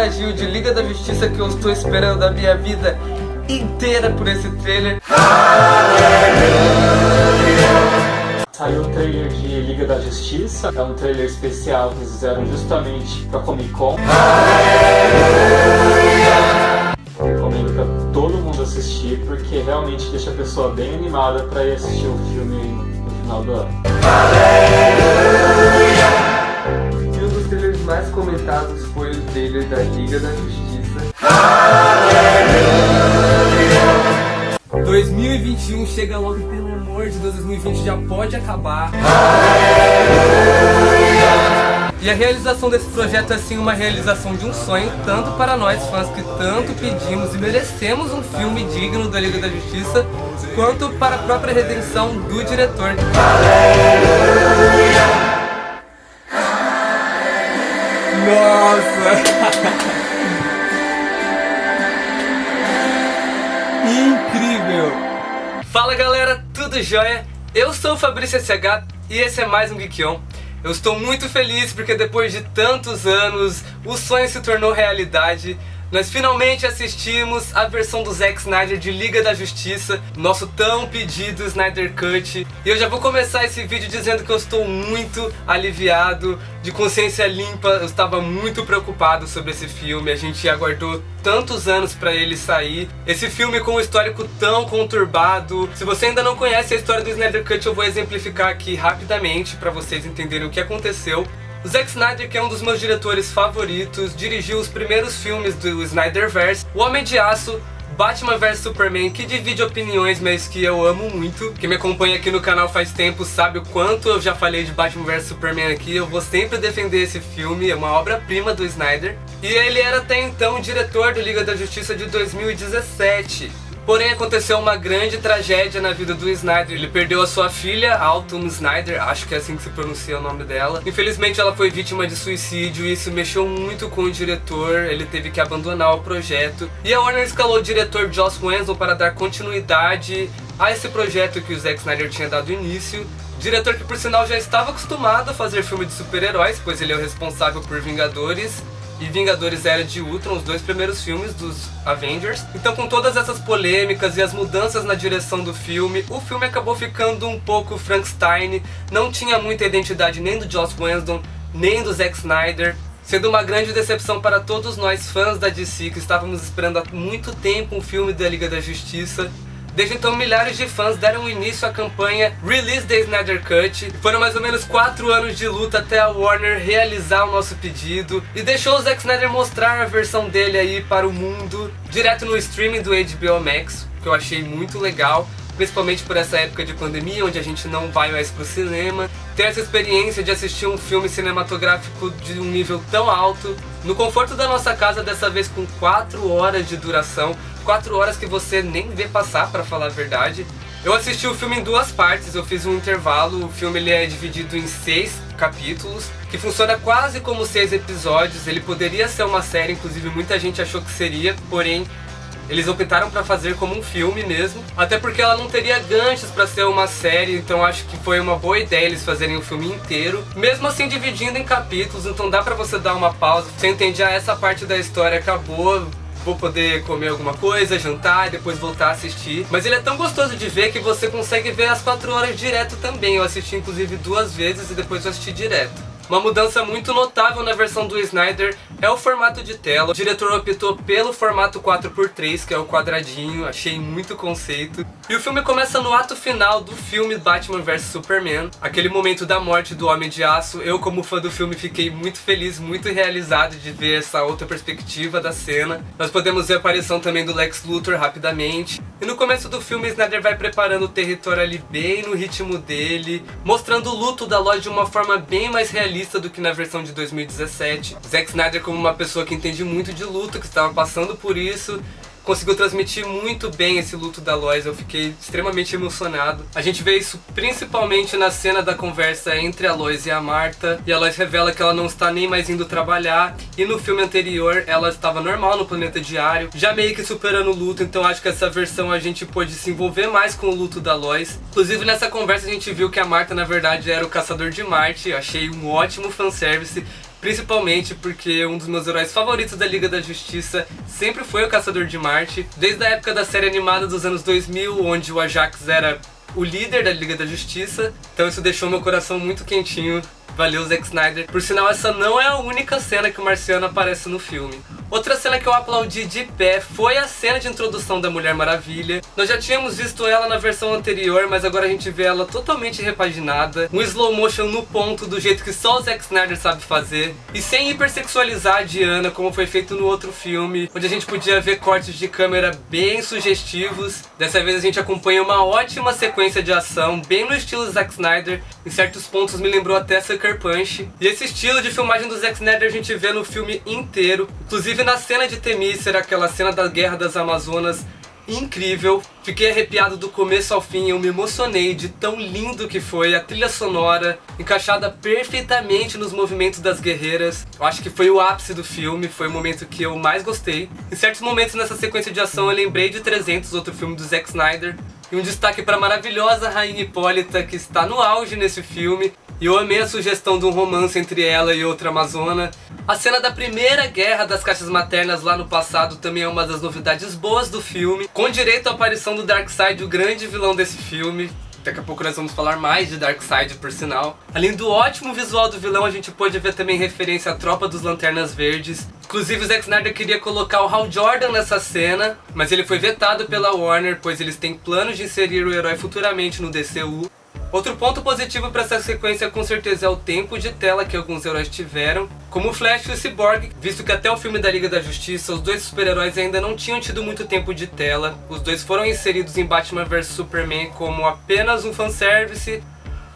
reagiu de Liga da Justiça que eu estou esperando a minha vida inteira por esse trailer. Saiu o trailer de Liga da Justiça, é um trailer especial que eles fizeram justamente pra Comic Con. Recomendo pra todo mundo assistir, porque realmente deixa a pessoa bem animada pra ir assistir o filme no final do ano. E um dos trailers mais comentados foi o trailer da Liga da Justiça. 2021 chega logo, pelo amor de Deus, 2020 já pode acabar. E a realização desse projeto é assim uma realização de um sonho, tanto para nós fãs que tanto pedimos e merecemos um filme digno da Liga da Justiça, quanto para a própria redenção do diretor. Nossa! Incrível! Fala galera, tudo jóia? Eu sou o Fabrício SH e esse é mais um Geek On. Eu estou muito feliz porque depois de tantos anos o sonho se tornou realidade. Nós finalmente assistimos a versão do Zack Snyder de Liga da Justiça, nosso tão pedido Snyder Cut. E eu já vou começar esse vídeo dizendo que eu estou muito aliviado, de consciência limpa. Eu estava muito preocupado sobre esse filme, a gente aguardou tantos anos para ele sair. Esse filme com um histórico tão conturbado. Se você ainda não conhece a história do Snyder Cut, eu vou exemplificar aqui rapidamente para vocês entenderem o que aconteceu. O Zack Snyder, que é um dos meus diretores favoritos, dirigiu os primeiros filmes do Snyderverse, O Homem de Aço, Batman vs Superman, que divide opiniões, mas que eu amo muito. Quem me acompanha aqui no canal faz tempo sabe o quanto eu já falei de Batman vs Superman aqui. Eu vou sempre defender esse filme, é uma obra-prima do Snyder. E ele era até então o diretor do Liga da Justiça de 2017. Porém, aconteceu uma grande tragédia na vida do Snyder. Ele perdeu a sua filha, Autumn Snyder, acho que é assim que se pronuncia o nome dela. Infelizmente, ela foi vítima de suicídio e isso mexeu muito com o diretor. Ele teve que abandonar o projeto. E a Warner escalou o diretor Joss Whedon para dar continuidade a esse projeto que o Zack Snyder tinha dado início. Diretor que, por sinal, já estava acostumado a fazer filme de super-heróis, pois ele é o responsável por Vingadores e Vingadores Era de Ultron, os dois primeiros filmes dos Avengers. Então, com todas essas polêmicas e as mudanças na direção do filme, o filme acabou ficando um pouco Frankenstein. Não tinha muita identidade nem do Joss Whedon, nem do Zack Snyder, sendo uma grande decepção para todos nós fãs da DC, que estávamos esperando há muito tempo um filme da Liga da Justiça. Desde então, milhares de fãs deram início à campanha Release the Snyder Cut. Foram mais ou menos 4 anos de luta até a Warner realizar o nosso pedido e deixou o Zack Snyder mostrar a versão dele aí para o mundo, direto no streaming do HBO Max, que eu achei muito legal, principalmente por essa época de pandemia, onde a gente não vai mais pro cinema. Ter essa experiência de assistir um filme cinematográfico de um nível tão alto, no conforto da nossa casa, dessa vez com 4 horas de duração, 4 horas que você nem vê passar, pra falar a verdade. Eu assisti o filme em 2 partes, eu fiz um intervalo. O filme ele é dividido em 6 capítulos, que funciona quase como 6 episódios. Ele poderia ser uma série, inclusive muita gente achou que seria, porém eles optaram pra fazer como um filme mesmo, até porque ela não teria ganchos pra ser uma série, então acho que foi uma boa ideia eles fazerem o filme inteiro, mesmo assim dividindo em capítulos, então dá pra você dar uma pausa, você entende, essa parte da história acabou, vou poder comer alguma coisa, jantar e depois voltar a assistir. Mas ele é tão gostoso de ver que você consegue ver as 4 horas direto também. Eu assisti inclusive 2 vezes e depois eu assisti direto. Uma mudança muito notável na versão do Snyder é o formato de tela. O diretor optou pelo formato 4x3, que é o quadradinho, achei muito conceito. E o filme começa no ato final do filme Batman vs Superman, aquele momento da morte do Homem de Aço. Eu, como fã do filme, fiquei muito feliz, muito realizado de ver essa outra perspectiva da cena. Nós podemos ver a aparição também do Lex Luthor rapidamente. E no começo do filme, Snyder vai preparando o território ali bem no ritmo dele, mostrando o luto da Lois de uma forma bem mais realista do que na versão de 2017. Zack Snyder, como uma pessoa que entende muito de luto, que estava passando por isso, conseguiu transmitir muito bem esse luto da Lois. Eu fiquei extremamente emocionado. A gente vê isso principalmente na cena da conversa entre a Lois e a Martha, e a Lois revela que ela não está nem mais indo trabalhar, e no filme anterior ela estava normal no planeta diário, já meio que superando o luto. Então acho que essa versão a gente pôde se envolver mais com o luto da Lois. Inclusive nessa conversa a gente viu que a Martha na verdade era o Caçador de Marte. Eu achei um ótimo fanservice. principalmente porque um dos meus heróis favoritos da Liga da Justiça sempre foi o Caçador de Marte, desde a época da série animada dos anos 2000, onde o Ajax era o líder da Liga da Justiça, então isso deixou meu coração muito quentinho. Valeu, Zack Snyder. Por sinal, essa não é a única cena que o Marciano aparece no filme. Outra cena que eu aplaudi de pé foi a cena de introdução da Mulher Maravilha. Nós já tínhamos visto ela na versão anterior, mas agora a gente vê ela totalmente repaginada. Um slow motion no ponto, do jeito que só o Zack Snyder sabe fazer. E sem hipersexualizar a Diana, como foi feito no outro filme, onde a gente podia ver cortes de câmera bem sugestivos. Dessa vez a gente acompanha uma ótima sequência de ação, bem no estilo Zack Snyder. Em certos pontos me lembrou até Sucker Punch. E esse estilo de filmagem do Zack Snyder a gente vê no filme inteiro. Inclusive na cena de Temícera, aquela cena da Guerra das Amazonas, incrível. Fiquei arrepiado do começo ao fim, eu me emocionei de tão lindo que foi a trilha sonora, encaixada perfeitamente nos movimentos das guerreiras. Eu acho que foi o ápice do filme, foi o momento que eu mais gostei. Em certos momentos nessa sequência de ação eu lembrei de 300, outro filme do Zack Snyder. E um destaque para a maravilhosa Rainha Hipólita, que está no auge nesse filme. E eu amei a sugestão de um romance entre ela e outra amazona. A cena da primeira guerra das caixas maternas lá no passado também é uma das novidades boas do filme, com direito à aparição do Darkseid, o grande vilão desse filme. Daqui a pouco nós vamos falar mais de Darkseid, por sinal. Além do ótimo visual do vilão, a gente pôde ver também referência à tropa dos Lanternas Verdes. Inclusive o Zack Snyder queria colocar o Hal Jordan nessa cena, mas ele foi vetado pela Warner, pois eles têm planos de inserir o herói futuramente no DCU. Outro ponto positivo para essa sequência com certeza é o tempo de tela que alguns heróis tiveram, como o Flash e o Cyborg, visto que até o filme da Liga da Justiça os dois super-heróis ainda não tinham tido muito tempo de tela. Os dois foram inseridos em Batman vs Superman como apenas um fanservice,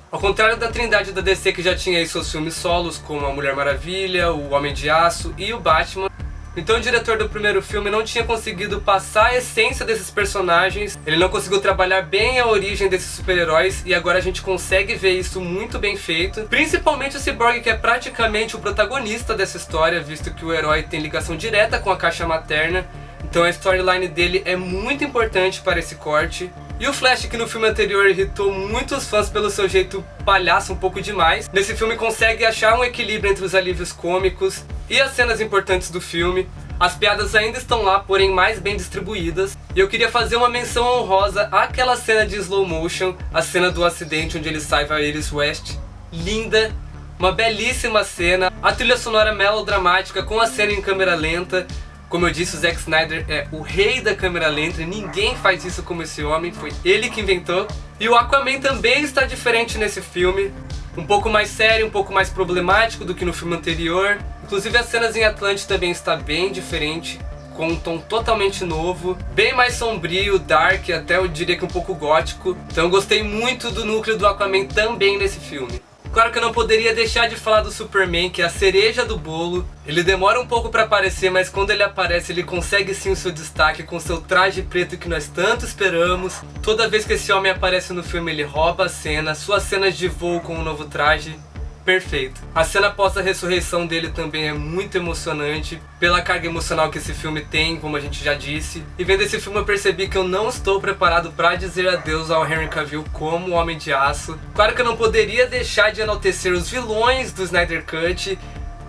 ao contrário da trindade da DC, que já tinha aí seus filmes solos, como a Mulher Maravilha, o Homem de Aço e o Batman. Então o diretor do primeiro filme não tinha conseguido passar a essência desses personagens, ele não conseguiu trabalhar bem a origem desses super-heróis, e agora a gente consegue ver isso muito bem feito. Principalmente o Cyborg, que é praticamente o protagonista dessa história, visto que o herói tem ligação direta com a caixa materna. Então a storyline dele é muito importante para esse corte. E o Flash, que no filme anterior irritou muitos fãs pelo seu jeito palhaço um pouco demais, nesse filme consegue achar um equilíbrio entre os alívios cômicos e as cenas importantes do filme. As piadas ainda estão lá, porém mais bem distribuídas. E eu queria fazer uma menção honrosa àquela cena de slow motion, a cena do acidente onde ele salva a Iris West. Linda, uma belíssima cena, a trilha sonora melodramática com a cena em câmera lenta. Como eu disse, o Zack Snyder é o rei da câmera lenta, ninguém faz isso como esse homem, foi ele que inventou. E o Aquaman também está diferente nesse filme, um pouco mais sério, um pouco mais problemático do que no filme anterior. Inclusive as cenas em Atlante também está bem diferente, com um tom totalmente novo, bem mais sombrio, dark, até eu diria que um pouco gótico. Então eu gostei muito do núcleo do Aquaman também nesse filme. Claro que eu não poderia deixar de falar do Superman, que é a cereja do bolo. Ele demora um pouco para aparecer, mas quando ele aparece ele consegue sim o seu destaque com seu traje preto que nós tanto esperamos. Toda vez que esse homem aparece no filme ele rouba a cena, suas cenas de voo com o novo traje, perfeito. A cena após a ressurreição dele também é muito emocionante, pela carga emocional que esse filme tem, como a gente já disse. E vendo esse filme eu percebi que eu não estou preparado para dizer adeus ao Henry Cavill como o Homem de Aço. Claro que eu não poderia deixar de enaltecer os vilões do Snyder Cut,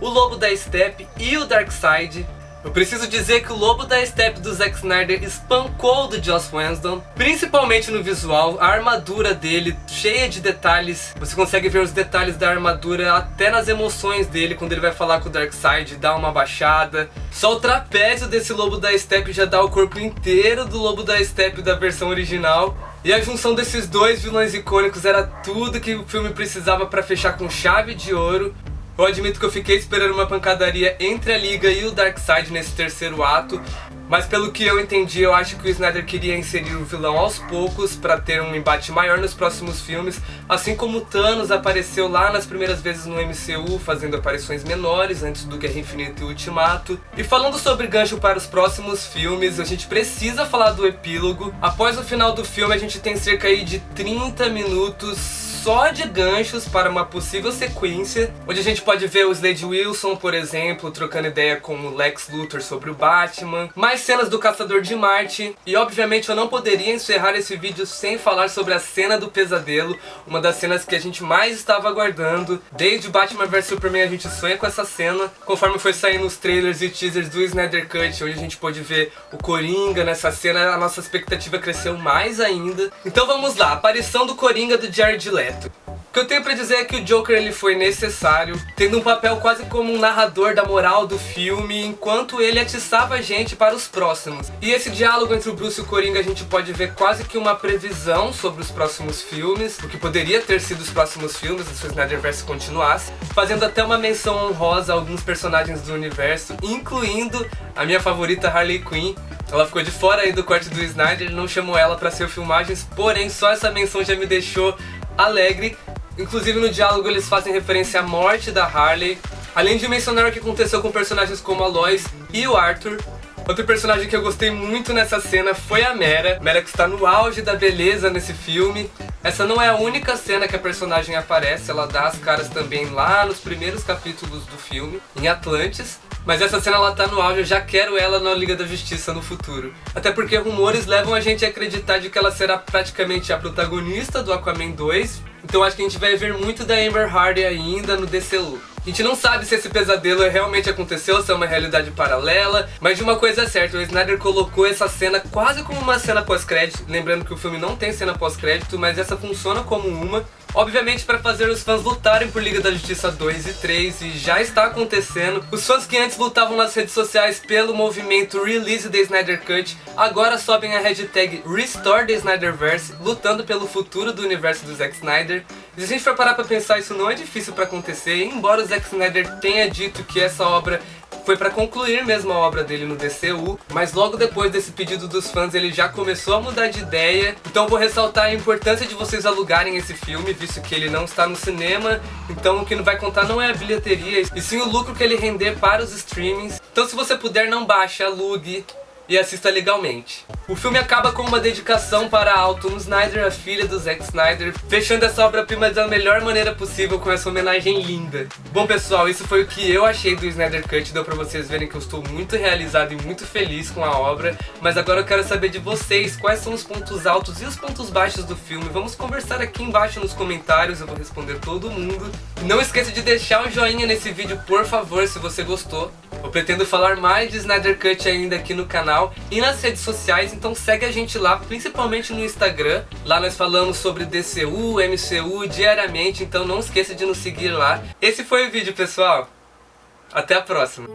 o Lobo da Steppe e o Darkseid. Eu preciso dizer que o Lobo da Steppe do Zack Snyder espancou do Joss Whedon, principalmente no visual, a armadura dele cheia de detalhes. Você consegue ver os detalhes da armadura até nas emoções dele, quando ele vai falar com o Darkseid, dá uma baixada. Só o trapézio desse Lobo da Steppe já dá o corpo inteiro do Lobo da Steppe da versão original. E a junção desses dois vilões icônicos era tudo que o filme precisava para fechar com chave de ouro. Eu admito que eu fiquei esperando uma pancadaria entre a Liga e o Darkseid nesse terceiro ato, mas pelo que eu entendi, eu acho que o Snyder queria inserir o vilão aos poucos para ter um embate maior nos próximos filmes, assim como o Thanos apareceu lá nas primeiras vezes no MCU, fazendo aparições menores antes do Guerra Infinita e Ultimato. E falando sobre gancho para os próximos filmes, a gente precisa falar do epílogo. Após o final do filme, a gente tem cerca aí de 30 minutos só de ganchos para uma possível sequência, onde a gente pode ver o Slade Wilson, por exemplo, trocando ideia com o Lex Luthor sobre o Batman, mais cenas do Caçador de Marte, e obviamente eu não poderia encerrar esse vídeo sem falar sobre a cena do pesadelo, uma das cenas que a gente mais estava aguardando. Desde Batman vs Superman a gente sonha com essa cena, conforme foi saindo os trailers e teasers do Snyder Cut, onde a gente pôde ver o Coringa nessa cena, a nossa expectativa cresceu mais ainda. Então vamos lá, a aparição do Coringa do Jared Leto. O que eu tenho pra dizer é que o Joker ele foi necessário, tendo um papel quase como um narrador da moral do filme, enquanto ele atiçava a gente para os próximos. E esse diálogo entre o Bruce e o Coringa a gente pode ver quase que uma previsão sobre os próximos filmes, o que poderia ter sido os próximos filmes se o Snyderverse continuasse, fazendo até uma menção honrosa a alguns personagens do universo, incluindo a minha favorita Harley Quinn. Ela ficou de fora aí do corte do Snyder, ele não chamou ela para ser filmagens, porém só essa menção já me deixou alegre. Inclusive no diálogo eles fazem referência à morte da Harley, além de mencionar o que aconteceu com personagens como a Lois e o Arthur. Outro personagem que eu gostei muito nessa cena foi a Mera que está no auge da beleza nesse filme. Essa não é a única cena que a personagem aparece, ela dá as caras também lá nos primeiros capítulos do filme, em Atlantis. Mas essa cena ela tá no auge, eu já quero ela na Liga da Justiça no futuro. Até porque rumores levam a gente a acreditar de que ela será praticamente a protagonista do Aquaman 2. Então acho que a gente vai ver muito da Amber Hardy ainda no DCU. A gente não sabe se esse pesadelo realmente aconteceu, se é uma realidade paralela, mas de uma coisa é certa, o Snyder colocou essa cena quase como uma cena pós-crédito, lembrando que o filme não tem cena pós-crédito, mas essa funciona como uma. Obviamente para fazer os fãs lutarem por Liga da Justiça 2 e 3, e já está acontecendo. Os fãs que antes lutavam nas redes sociais pelo movimento Release the Snyder Cut, agora sobem a hashtag Restore the Snyderverse, lutando pelo futuro do universo do Zack Snyder. E se a gente for parar pra pensar, isso não é difícil pra acontecer, embora o Zack Snyder tenha dito que essa obra foi pra concluir mesmo a obra dele no DCU, mas logo depois desse pedido dos fãs ele já começou a mudar de ideia. Então vou ressaltar a importância de vocês alugarem esse filme, visto que ele não está no cinema, então o que não vai contar não é a bilheteria, e sim o lucro que ele render para os streamings. Então se você puder, não baixe, alugue e assista legalmente. O filme acaba com uma dedicação para a Autumn Snyder, a filha do Zack Snyder, fechando essa obra-prima da melhor maneira possível com essa homenagem linda. Bom pessoal, isso foi o que eu achei do Snyder Cut, deu pra vocês verem que eu estou muito realizado e muito feliz com a obra, mas agora eu quero saber de vocês, quais são os pontos altos e os pontos baixos do filme. Vamos conversar aqui embaixo nos comentários, eu vou responder todo mundo. Não esqueça de deixar um joinha nesse vídeo, por favor, se você gostou. Eu pretendo falar mais de Snyder Cut ainda aqui no canal e nas redes sociais, então segue a gente lá, principalmente no Instagram. Lá nós falamos sobre DCU, MCU diariamente, então não esqueça de nos seguir lá. Esse foi o vídeo, pessoal. Até a próxima.